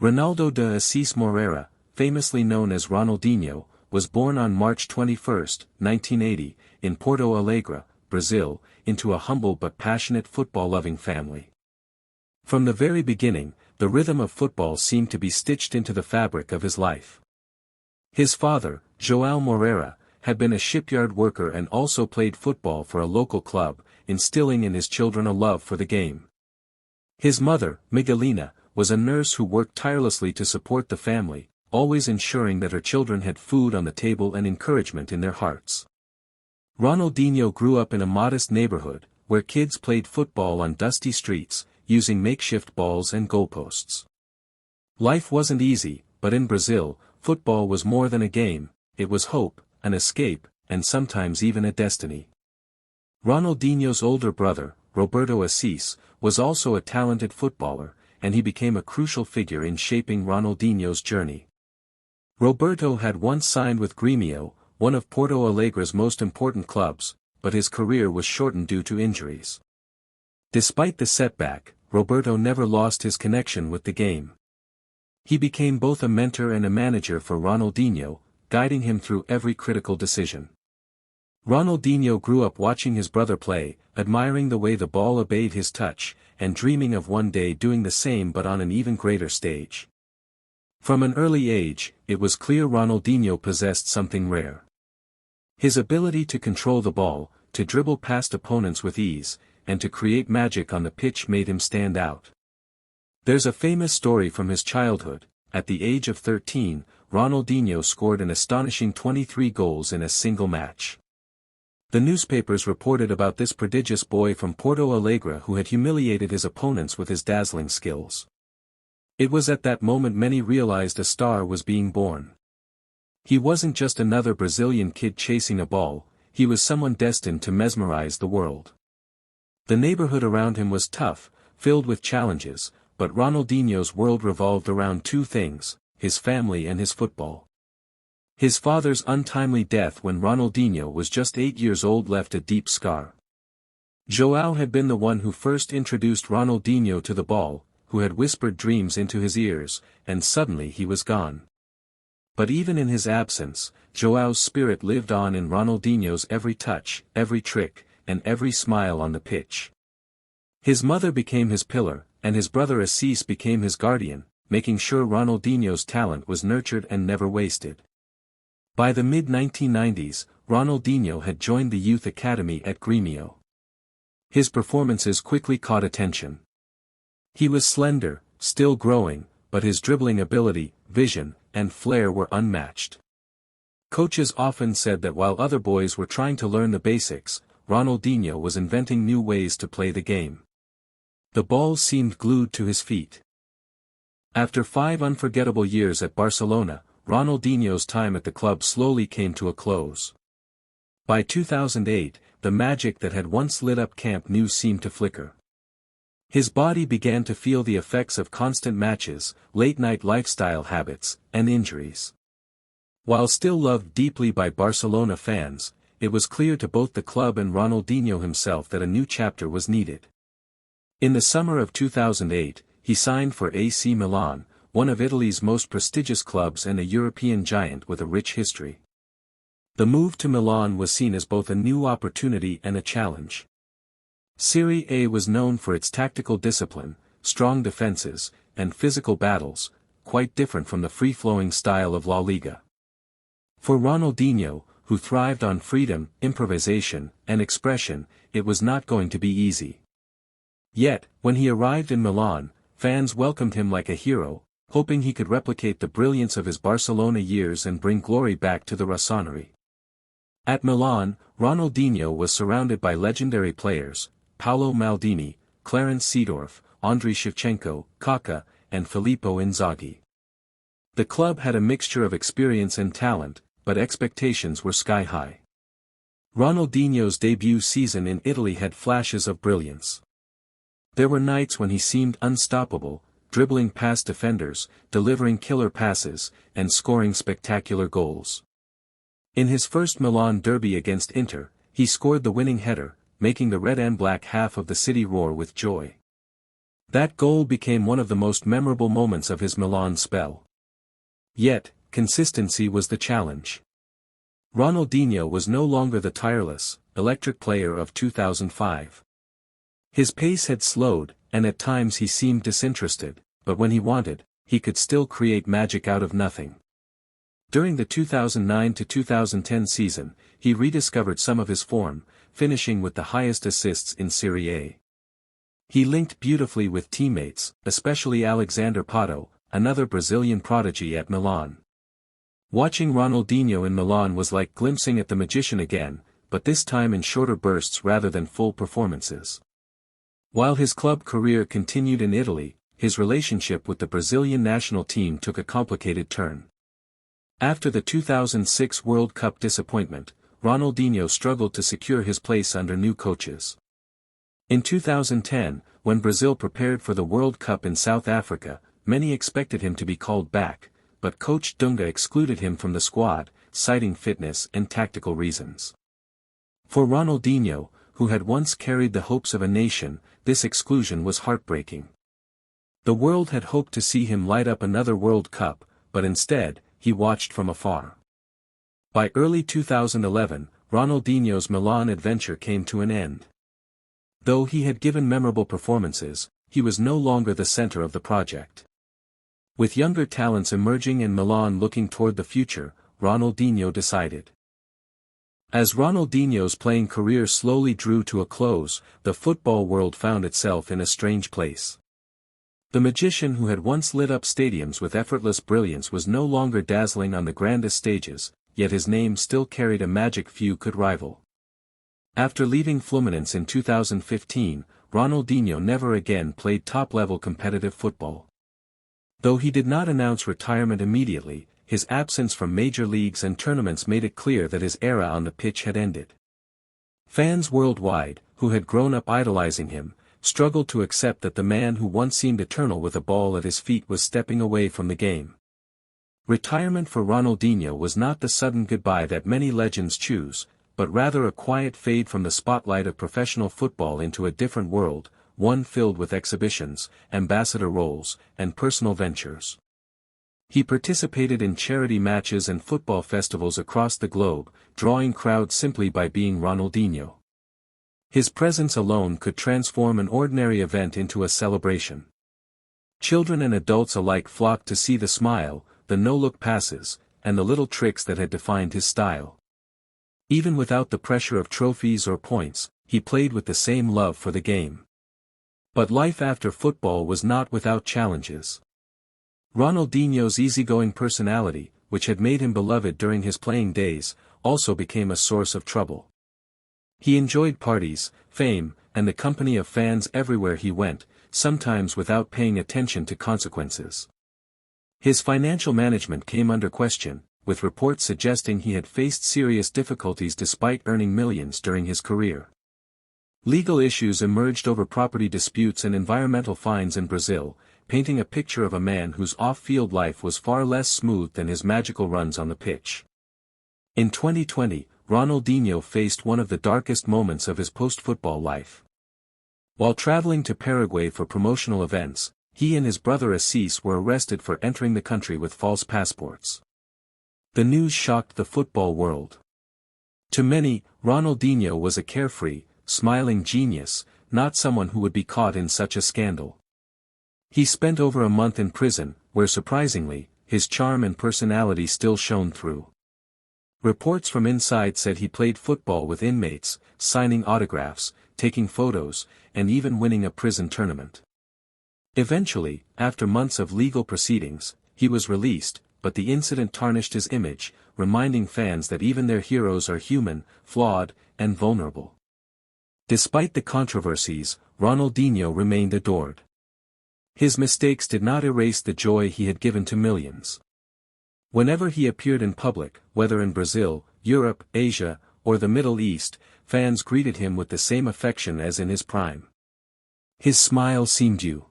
Ronaldo de Assis Moreira, famously known as Ronaldinho, was born on March 21, 1980, in Porto Alegre, Brazil, into a humble but passionate football-loving family. From the very beginning, the rhythm of football seemed to be stitched into the fabric of his life. His father, João Moreira, had been a shipyard worker and also played football for a local club, instilling in his children a love for the game. His mother, Miguelina, was a nurse who worked tirelessly to support the family, always ensuring that her children had food on the table and encouragement in their hearts. Ronaldinho grew up in a modest neighborhood, where kids played football on dusty streets, using makeshift balls and goalposts. Life wasn't easy, but in Brazil, football was more than a game, it was hope, an escape, and sometimes even a destiny. Ronaldinho's older brother, Roberto Assis, was also a talented footballer, and he became a crucial figure in shaping Ronaldinho's journey. Roberto had once signed with Grêmio, one of Porto Alegre's most important clubs, but his career was shortened due to injuries. Despite the setback, Roberto never lost his connection with the game. He became both a mentor and a manager for Ronaldinho, guiding him through every critical decision. Ronaldinho grew up watching his brother play, admiring the way the ball obeyed his touch, and dreaming of one day doing the same but on an even greater stage. From an early age, it was clear Ronaldinho possessed something rare. His ability to control the ball, to dribble past opponents with ease, and to create magic on the pitch made him stand out. There's a famous story from his childhood. At the age of 13, Ronaldinho scored an astonishing 23 goals in a single match. The newspapers reported about this prodigious boy from Porto Alegre who had humiliated his opponents with his dazzling skills. It was at that moment many realized a star was being born. He wasn't just another Brazilian kid chasing a ball, he was someone destined to mesmerize the world. The neighborhood around him was tough, filled with challenges, but Ronaldinho's world revolved around two things, his family and his football. His father's untimely death when Ronaldinho was just 8 years old left a deep scar. João had been the one who first introduced Ronaldinho to the ball, who had whispered dreams into his ears, and suddenly he was gone. But even in his absence, João's spirit lived on in Ronaldinho's every touch, every trick, and every smile on the pitch. His mother became his pillar, and his brother Assis became his guardian, making sure Ronaldinho's talent was nurtured and never wasted. By the mid-1990s, Ronaldinho had joined the youth academy at Grêmio. His performances quickly caught attention. He was slender, still growing, but his dribbling ability, vision, and flair were unmatched. Coaches often said that while other boys were trying to learn the basics, Ronaldinho was inventing new ways to play the game. The ball seemed glued to his feet. After 5 unforgettable years at Barcelona, Ronaldinho's time at the club slowly came to a close. By 2008, the magic that had once lit up Camp Nou seemed to flicker. His body began to feel the effects of constant matches, late-night lifestyle habits, and injuries. While still loved deeply by Barcelona fans, it was clear to both the club and Ronaldinho himself that a new chapter was needed. In the summer of 2008, he signed for AC Milan, one of Italy's most prestigious clubs and a European giant with a rich history. The move to Milan was seen as both a new opportunity and a challenge. Serie A was known for its tactical discipline, strong defenses, and physical battles, quite different from the free-flowing style of La Liga. For Ronaldinho, who thrived on freedom, improvisation, and expression, it was not going to be easy. Yet, when he arrived in Milan, fans welcomed him like a hero, hoping he could replicate the brilliance of his Barcelona years and bring glory back to the Rossoneri. At Milan, Ronaldinho was surrounded by legendary players, Paolo Maldini, Clarence Seedorf, Andriy Shevchenko, Kaká, and Filippo Inzaghi. The club had a mixture of experience and talent, but expectations were sky-high. Ronaldinho's debut season in Italy had flashes of brilliance. There were nights when he seemed unstoppable, dribbling past defenders, delivering killer passes, and scoring spectacular goals. In his first Milan derby against Inter, he scored the winning header, making the red and black half of the city roar with joy. That goal became one of the most memorable moments of his Milan spell. Yet, consistency was the challenge. Ronaldinho was no longer the tireless, electric player of 2005. His pace had slowed, and at times he seemed disinterested, but when he wanted, he could still create magic out of nothing. During the 2009-2010 season, he rediscovered some of his form, finishing with the highest assists in Serie A. He linked beautifully with teammates, especially Alexander Pato, another Brazilian prodigy at Milan. Watching Ronaldinho in Milan was like glimpsing at the magician again, but this time in shorter bursts rather than full performances. While his club career continued in Italy, his relationship with the Brazilian national team took a complicated turn. After the 2006 World Cup disappointment, Ronaldinho struggled to secure his place under new coaches. In 2010, when Brazil prepared for the World Cup in South Africa, many expected him to be called back, but coach Dunga excluded him from the squad, citing fitness and tactical reasons. For Ronaldinho, who had once carried the hopes of a nation, this exclusion was heartbreaking. The world had hoped to see him light up another World Cup, but instead, he watched from afar. By early 2011, Ronaldinho's Milan adventure came to an end. Though he had given memorable performances, he was no longer the center of the project. With younger talents emerging and Milan looking toward the future, Ronaldinho decided. As Ronaldinho's playing career slowly drew to a close, the football world found itself in a strange place. The magician who had once lit up stadiums with effortless brilliance was no longer dazzling on the grandest stages, yet his name still carried a magic few could rival. After leaving Fluminense in 2015, Ronaldinho never again played top-level competitive football. Though he did not announce retirement immediately, his absence from major leagues and tournaments made it clear that his era on the pitch had ended. Fans worldwide, who had grown up idolizing him, struggled to accept that the man who once seemed eternal with a ball at his feet was stepping away from the game. Retirement for Ronaldinho was not the sudden goodbye that many legends choose, but rather a quiet fade from the spotlight of professional football into a different world, one filled with exhibitions, ambassador roles, and personal ventures. He participated in charity matches and football festivals across the globe, drawing crowds simply by being Ronaldinho. His presence alone could transform an ordinary event into a celebration. Children and adults alike flocked to see the smile, the no-look passes, and the little tricks that had defined his style. Even without the pressure of trophies or points, he played with the same love for the game. But life after football was not without challenges. Ronaldinho's easygoing personality, which had made him beloved during his playing days, also became a source of trouble. He enjoyed parties, fame, and the company of fans everywhere he went, sometimes without paying attention to consequences. His financial management came under question, with reports suggesting he had faced serious difficulties despite earning millions during his career. Legal issues emerged over property disputes and environmental fines in Brazil, painting a picture of a man whose off-field life was far less smooth than his magical runs on the pitch. In 2020, Ronaldinho faced one of the darkest moments of his post-football life. While traveling to Paraguay for promotional events, he and his brother Assis were arrested for entering the country with false passports. The news shocked the football world. To many, Ronaldinho was a carefree, smiling genius, not someone who would be caught in such a scandal. He spent over a month in prison, where surprisingly, his charm and personality still shone through. Reports from inside said he played football with inmates, signing autographs, taking photos, and even winning a prison tournament. Eventually, after months of legal proceedings, he was released, but the incident tarnished his image, reminding fans that even their heroes are human, flawed, and vulnerable. Despite the controversies, Ronaldinho remained adored. His mistakes did not erase the joy he had given to millions. Whenever he appeared in public, whether in Brazil, Europe, Asia, or the Middle East, fans greeted him with the same affection as in his prime. His smile seemed you.